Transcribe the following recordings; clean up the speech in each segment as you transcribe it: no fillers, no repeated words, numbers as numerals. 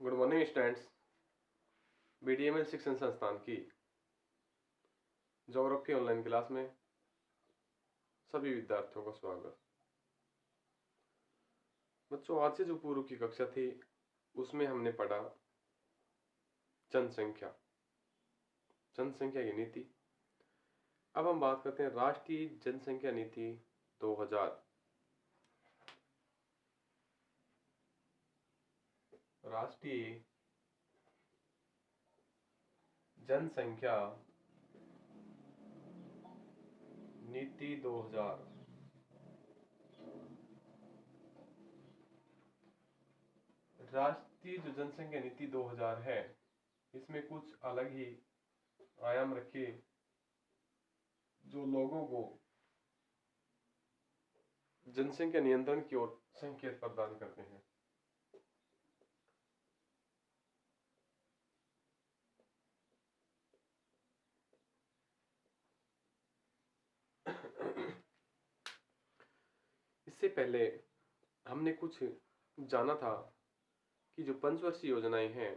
Good morning students. बीडीएमएल शिक्षण संस्थान की ज्योग्राफी ऑनलाइन क्लास में सभी विद्यार्थियों का स्वागत। बच्चों, आज से जो पूर्व की कक्षा थी उसमें हमने पढ़ा जनसंख्या की नीति। अब हम बात करते हैं राष्ट्रीय जनसंख्या नीति 2000। राष्ट्रीय जनसंख्या नीति 2000। राष्ट्रीय जो जनसंख्या नीति 2000 है, इसमें कुछ अलग ही आयाम रखे जो लोगों को जनसंख्या नियंत्रण की ओर संकेत प्रदान करते हैं। इससे पहले हमने कुछ जाना था कि जो पंचवर्षीय योजनाएं हैं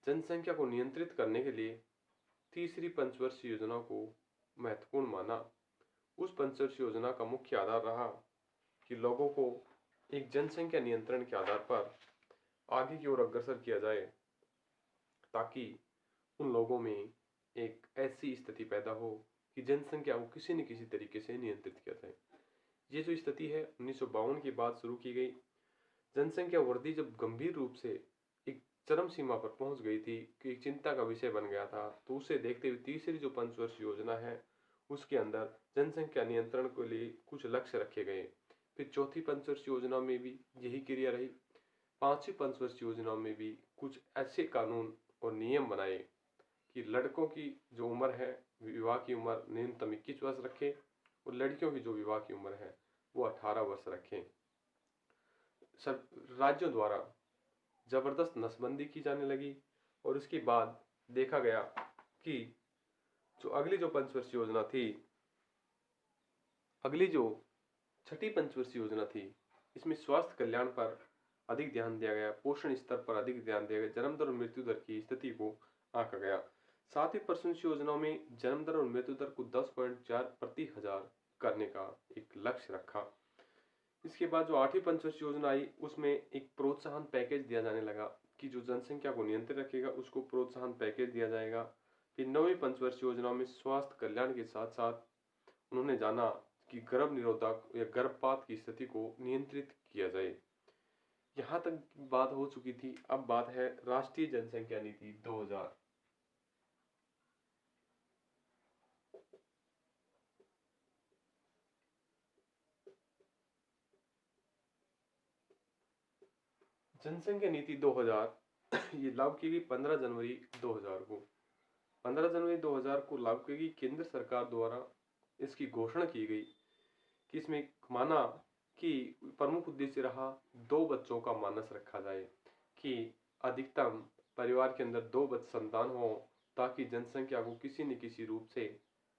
जनसंख्या को नियंत्रित करने के लिए, तीसरी पंचवर्षीय योजना को महत्वपूर्ण माना। उस पंचवर्षीय योजना का मुख्य आधार रहा कि लोगों को एक जनसंख्या नियंत्रण के आधार पर आगे की ओर अग्रसर किया जाए, ताकि उन लोगों में एक ऐसी स्थिति पैदा हो कि जनसंख्या को किसी न किसी तरीके से नियंत्रित किया जाए। ये जो स्थिति है 1952 के बाद शुरू की गई। जनसंख्या वृद्धि जब गंभीर रूप से एक चरम सीमा पर पहुंच गई थी कि एक चिंता का विषय बन गया था, तो उसे देखते हुए तीसरी जो पंचवर्षीय योजना है उसके अंदर जनसंख्या नियंत्रण के लिए कुछ लक्ष्य रखे गए। फिर चौथी पंचवर्षीय योजना में भी यही क्रिया रही। पांचवी पंचवर्षीय योजना में भी कुछ ऐसे कानून और नियम बनाए कि लड़कों की जो उम्र है, विवाह की उम्र न्यूनतम 21 वर्ष रखें और लड़कियों की जो विवाह की उम्र है वो 18 वर्ष रखें। सब राज्यों द्वारा जबरदस्त नसबंदी की जाने लगी और उसके बाद देखा गया कि जो अगली जो पंचवर्षीय योजना थी, अगली जो छठी पंचवर्षीय योजना थी, इसमें स्वास्थ्य कल्याण पर अधिक ध्यान दिया गया, पोषण स्तर पर अधिक ध्यान दिया गया, जन्म दर और मृत्यु दर की स्थिति को आंका गया। सातवीं पंचवर्षीय योजना में जन्म दर और मृत्यु दर को 10.4 प्रति हजार करने का एक लक्ष्य रखा। इसके बाद जो आठवीं पंचवर्षीय योजना आई उसमें एक प्रोत्साहन पैकेज दिया जाने लगा कि जो जनसंख्या को नियंत्रित रखेगा उसको प्रोत्साहन पैकेज दिया जाएगा। फिर नौवीं पंचवर्षीय योजना में स्वास्थ्य कल्याण के साथ साथ उन्होंने जाना कि गर्भ निरोधक या गर्भपात की स्थिति को नियंत्रित किया जाए। यहाँ तक बात हो चुकी थी। अब बात है राष्ट्रीय जनसंख्या नीति 2000। जनसंख्या नीति 2000 ये लागू की गई 15 जनवरी 2000 को। 15 जनवरी 2000 को लागू की गई। केंद्र सरकार द्वारा इसकी घोषणा की गई कि इसमें माना कि प्रमुख उद्देश्य रहा 2 बच्चों का मानस रखा जाए, कि अधिकतम परिवार के अंदर 2 बच्चे संतान हो, ताकि जनसंख्या को किसी न किसी रूप से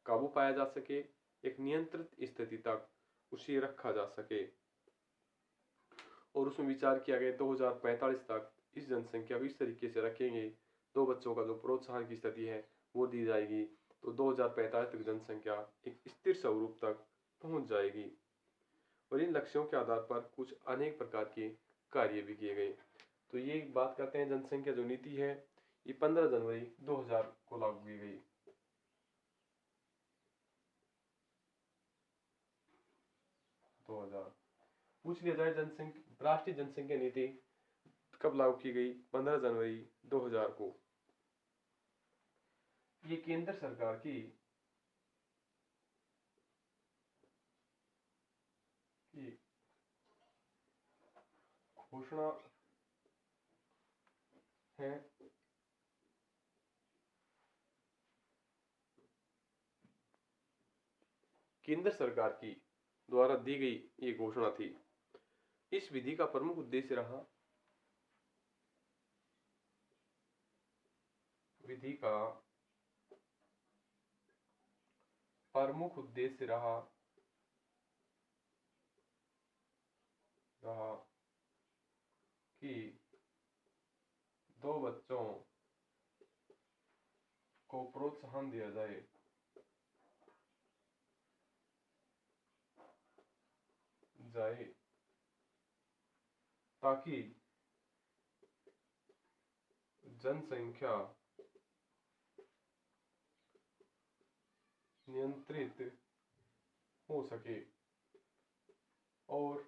काबू पाया जा सके, एक नियंत्रित स्थिति तक उसे रखा जा सके। और उसमें विचार किया गया 2045 तक इस जनसंख्या को इस तरीके से रखेंगे, 2 बच्चों का जो प्रोत्साहन की स्थिति है वो दी जाएगी, तो 2045 तक जनसंख्या एक स्थिर स्वरूप तक पहुंच जाएगी। और इन लक्ष्यों के आधार पर कुछ अनेक प्रकार के कार्य भी किए गए। तो ये बात करते हैं जनसंख्या जो नीति है ये 15 जनवरी 2000 को लागू की गई। पूछ लिया जाए जनसंख्या राष्ट्रीय जनसंख्या नीति कब लागू की गई? 15 जनवरी 2000 को। ये केंद्र सरकार की घोषणा है। केंद्र सरकार की द्वारा दी गई ये घोषणा थी। इस विधि का प्रमुख उद्देश्य रहा विधि का प्रमुख उद्देश्य रहा कि 2 बच्चों को प्रोत्साहन दिया जाए ताकि जनसंख्या नियंत्रित हो सके और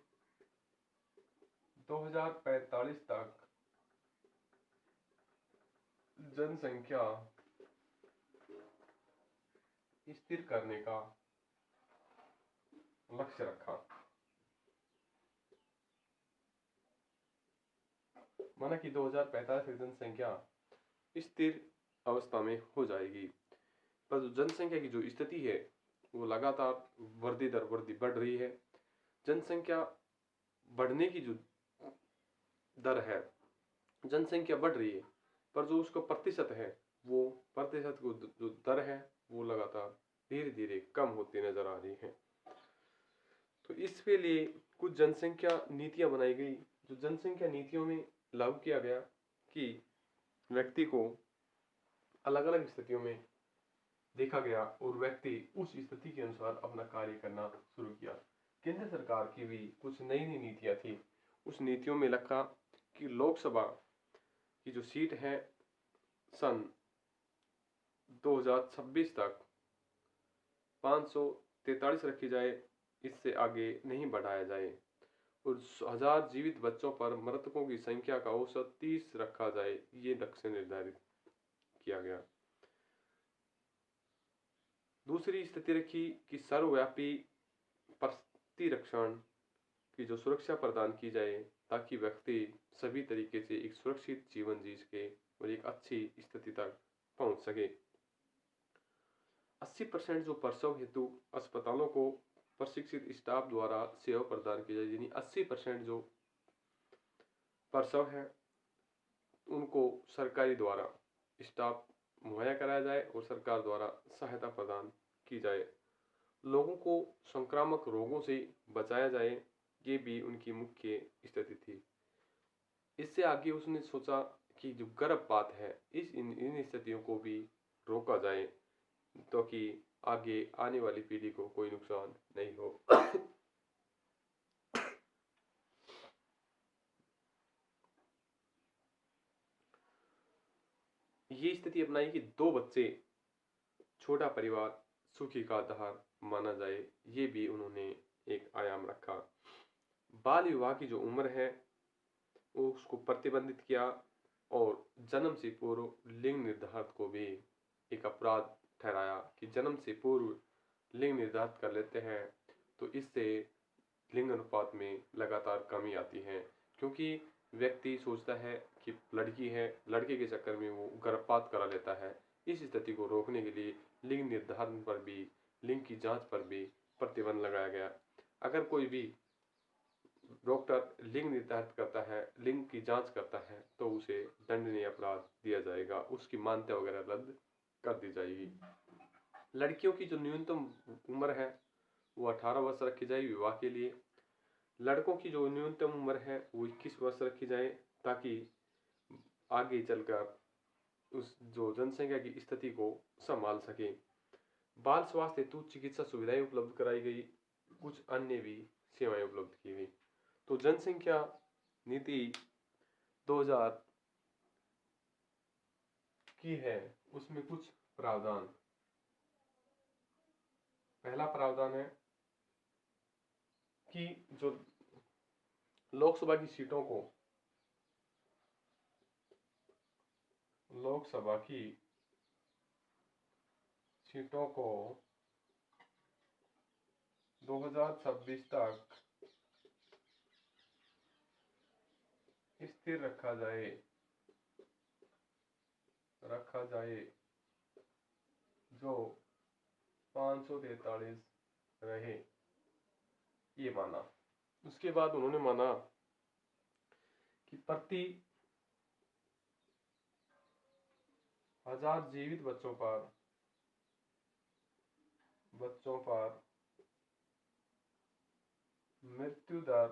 2045 तक जनसंख्या स्थिर करने का लक्ष्य रखा। माना कि 2045 तक जनसंख्या स्थिर अवस्था में हो जाएगी, पर जनसंख्या की जो स्थिति है वो लगातार वृद्धि बढ़ रही है। जनसंख्या बढ़ने की जो दर है, जनसंख्या बढ़ रही है पर जो उसका प्रतिशत है, वो प्रतिशत को जो दर है वो लगातार धीरे धीरे कम होती नजर आ रही है। तो इसके लिए कुछ जनसंख्या नीतियां बनाई गई। जो जनसंख्या नीतियों में लागू किया गया कि व्यक्ति को अलग अलग स्थितियों में देखा गया और व्यक्ति उस स्थिति के अनुसार अपना कार्य करना शुरू किया। केंद्र सरकार की भी कुछ नई नई नीतियां थी। उस नीतियों में लिखा कि लोकसभा की जो सीट है सन 2026 तक 543 रखी जाए, इससे आगे नहीं बढ़ाया जाए और 1000 जीवित बच्चों पर मृतकों की संख्या का औसत 30 रखा जाए, ये लक्ष्य निर्धारित किया गया। दूसरी स्थिति रखी कि सर्वव्यापी प्रतिरक्षण की जो सुरक्षा प्रदान की जाए ताकि व्यक्ति सभी तरीके से एक सुरक्षित जीवन जी सके और एक अच्छी स्थिति तक पहुंच सके। 80% जो प्रसव हेतु अस्पतालों को प्रशिक्षित स्टाफ द्वारा सेवा प्रदान की जाए, यानी 80% जो प्रसव है उनको सरकारी द्वारा स्टाफ मुहैया कराया जाए और सरकार द्वारा सहायता प्रदान की जाए। लोगों को संक्रामक रोगों से बचाया जाए, ये भी उनकी मुख्य स्थिति थी। इससे आगे उसने सोचा कि जो गर्भपात है इन स्थितियों को भी रोका जाए ताकि आगे आने वाली पीढ़ी को कोई नुकसान नहीं हो। ये स्थिति अपनाई कि 2 बच्चे छोटा परिवार सुखी का आधार माना जाए, ये भी उन्होंने एक आयाम रखा। बाल विवाह की जो उम्र है उसको प्रतिबंधित किया और जन्म से पूर्व लिंग निर्धारण को भी एक अपराध ठहराया कि जन्म से पूर्व लिंग निर्धारित कर लेते हैं तो इससे लिंग अनुपात में लगातार कमी आती है, क्योंकि व्यक्ति सोचता है कि लड़की है, लड़के के चक्कर में वो गर्भपात करा लेता है। इस स्थिति को रोकने के लिए लिंग निर्धारण पर भी, लिंग की जांच पर भी प्रतिबंध लगाया गया। अगर कोई भी डॉक्टर लिंग निर्धारित करता है, लिंग की जांच करता है तो उसे दंडनीय अपराध दिया जाएगा, उसकी मान्यता वगैरह रद्द कर दी जाएगी। लड़कियों की जो न्यूनतम उम्र है वो 18 वर्ष रखी जाएगी विवाह के लिए। लड़कों की जो न्यूनतम उम्र है वो 21 वर्ष रखी जाए ताकि आगे चलकर उस जो जनसंख्या की स्थिति को संभाल सके। बाल स्वास्थ्य हेतु चिकित्सा सुविधाएं उपलब्ध कराई गई, कुछ अन्य भी सेवाएं उपलब्ध की गई। तो जनसंख्या नीति 2000 की है, उसमें कुछ प्रावधान। पहला प्रावधान है कि जो लोकसभा की सीटों को 2026 तक स्थिर रखा जाए जो 543 रहे, ये माना। उसके बाद उन्होंने माना कि प्रति 1000 जीवित बच्चों पर मृत्यु दर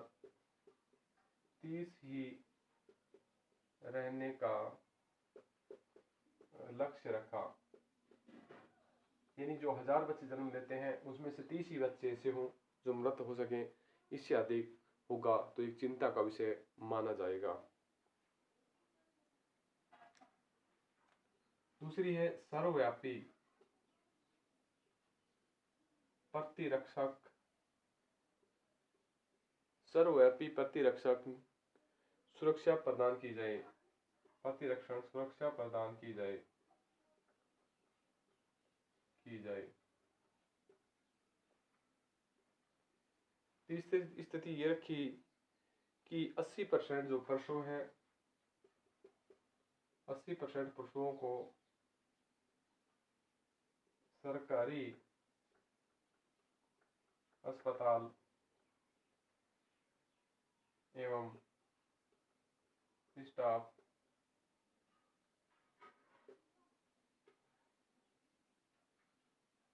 30 ही रहने का लक्ष्य रखा, यानी जो 1000 बच्चे जन्म लेते हैं उसमें से 30 ही बच्चे ऐसे हों जो मृत हो सके, इससे अधिक होगा तो एक चिंता का विषय माना जाएगा। दूसरी है सर्वव्यापी प्रतिरक्षक, सर्वव्यापी प्रतिरक्षक सुरक्षा प्रदान की जाए, प्रतिरक्षण सुरक्षा प्रदान की जाए तीसरी स्थिति ये रखी कि 80% जो पुरुषों हैं, 80% पुरुषों को सरकारी अस्पताल एवं स्टाफ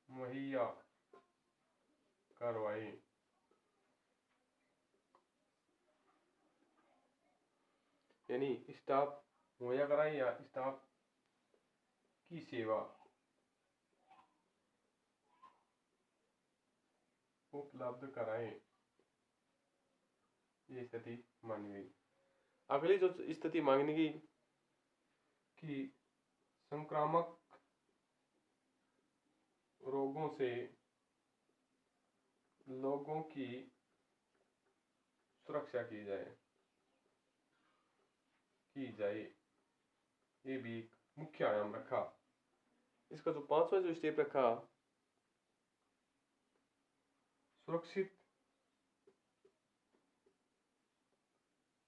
मुहैया करवाएं। यानी स्टाफ मुहैया कराएं या स्टाफ की सेवा उपलब्ध कराएं, ये स्थिति मानी गई। अगली जो स्थिति मांगने की कि संक्रामक रोगों से लोगों की सुरक्षा की जाए, ये भी एक मुख्य आयाम रखा। इसका जो 5वां जो स्टेप रखा, सुरक्षित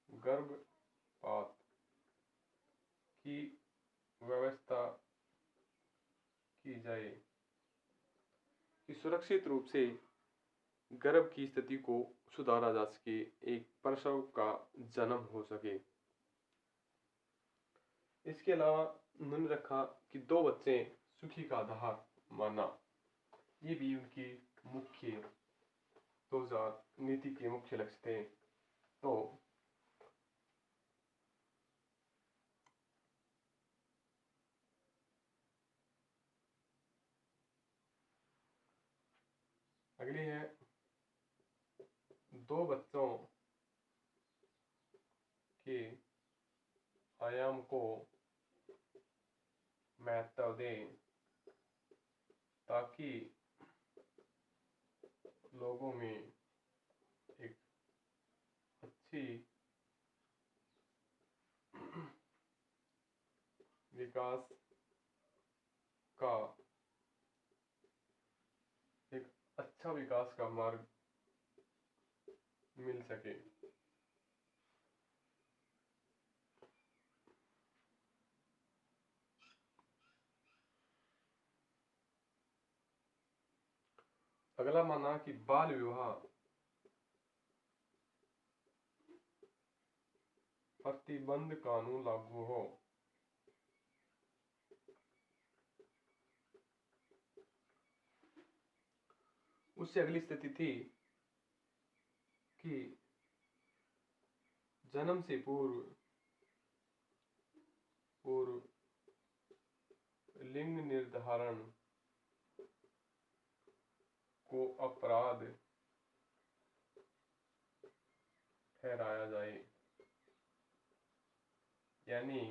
गर्भपात की व्यवस्था की जाए, कि सुरक्षित रूप से गर्भ की स्थिति को सुधारा जा सके, एक प्रसव का जन्म हो सके। इसके अलावा उन्होंने रखा कि 2 बच्चे सुखी का आधार माना, ये भी उनकी मुख्य 2000 नीति के मुख्य लक्ष्य थे। तो अगली है 2 बच्चों के आयाम को महत्व दें ताकि लोगों में एक अच्छी विकास का एक अच्छा विकास का मार्ग मिल सके। अगला माना कि बाल विवाह प्रतिबंध कानून लागू हो। उससे अगली स्थिति थी कि जन्म से पूर्व लिंग निर्धारण को अपराध ठहराया जाए, यानी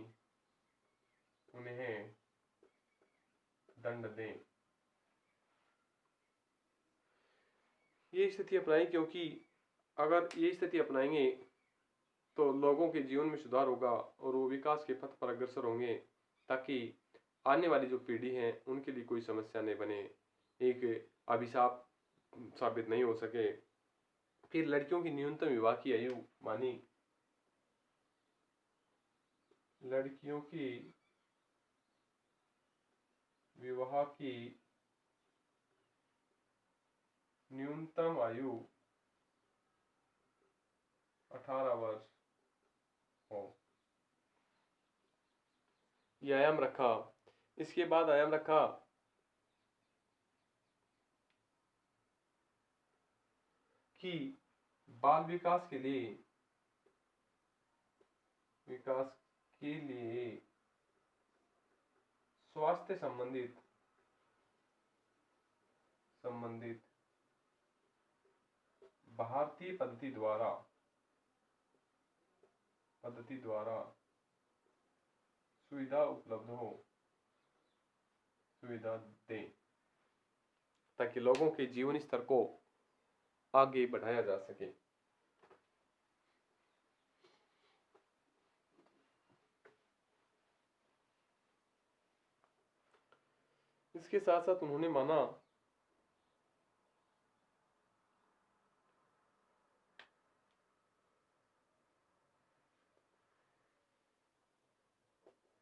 उन्हें दंड दें। ये स्थिति अपनाई क्योंकि अगर ये स्थिति अपनाएंगे तो लोगों के जीवन में सुधार होगा और वो विकास के पथ पर अग्रसर होंगे, ताकि आने वाली जो पीढ़ी है उनके लिए कोई समस्या नहीं बने, एक अभिशाप साबित नहीं हो सके। फिर लड़कियों की न्यूनतम विवाह की आयु मानी, लड़कियों की विवाह की न्यूनतम आयु 18 वर्ष हो, यह आयाम रखा। इसके बाद आयाम रखा कि बाल विकास के लिए स्वास्थ्य संबंधित भारतीय पद्धति द्वारा सुविधा दें, ताकि लोगों के जीवन स्तर को आगे बढ़ाया जा सके। इसके साथ साथ उन्होंने माना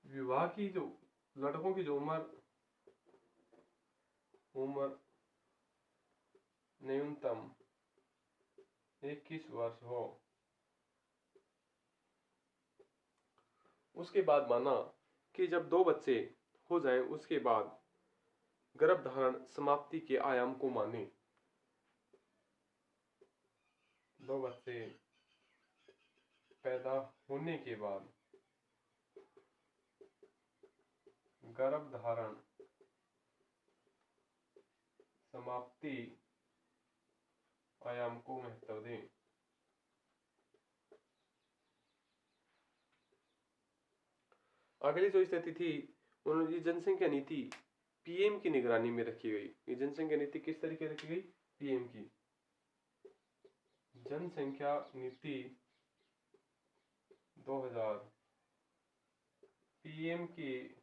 विवाह की जो लड़कों की जो उम्र न्यूनतम 21 वर्ष हो, उसके बाद माना कि जब 2 बच्चे हो जाएं उसके बाद गर्भधारण समाप्ति के आयाम को माने। 2 बच्चे पैदा होने के बाद गर्भधारण समाप्ति आयाम को महत्व दें। अगली जो स्थिति थी, उन्होंने जनसंख्या नीति पीएम की निगरानी में रखी गई। ये जनसंख्या नीति किस तरीके रखी गई? पीएम की जनसंख्या नीति 2000 पीएम की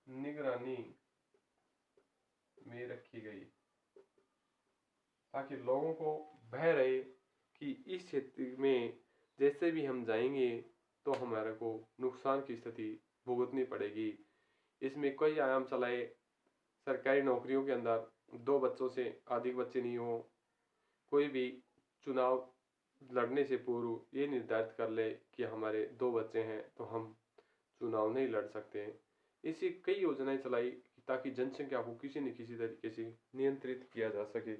निगरानी में रखी गई, ताकि लोगों को भय रहे कि इस क्षेत्र में जैसे भी हम जाएंगे तो हमारे को नुकसान की स्थिति भुगतनी पड़ेगी। इसमें कई आयाम चलाए। सरकारी नौकरियों के अंदर 2 बच्चों से अधिक बच्चे नहीं हो। कोई भी चुनाव लड़ने से पूर्व ये निर्धारित कर ले कि हमारे 2 बच्चे हैं तो हम चुनाव नहीं लड़ सकते। ऐसी कई योजनाएं चलाई ताकि जनसंख्या को किसी न किसी तरीके से नियंत्रित किया जा सके।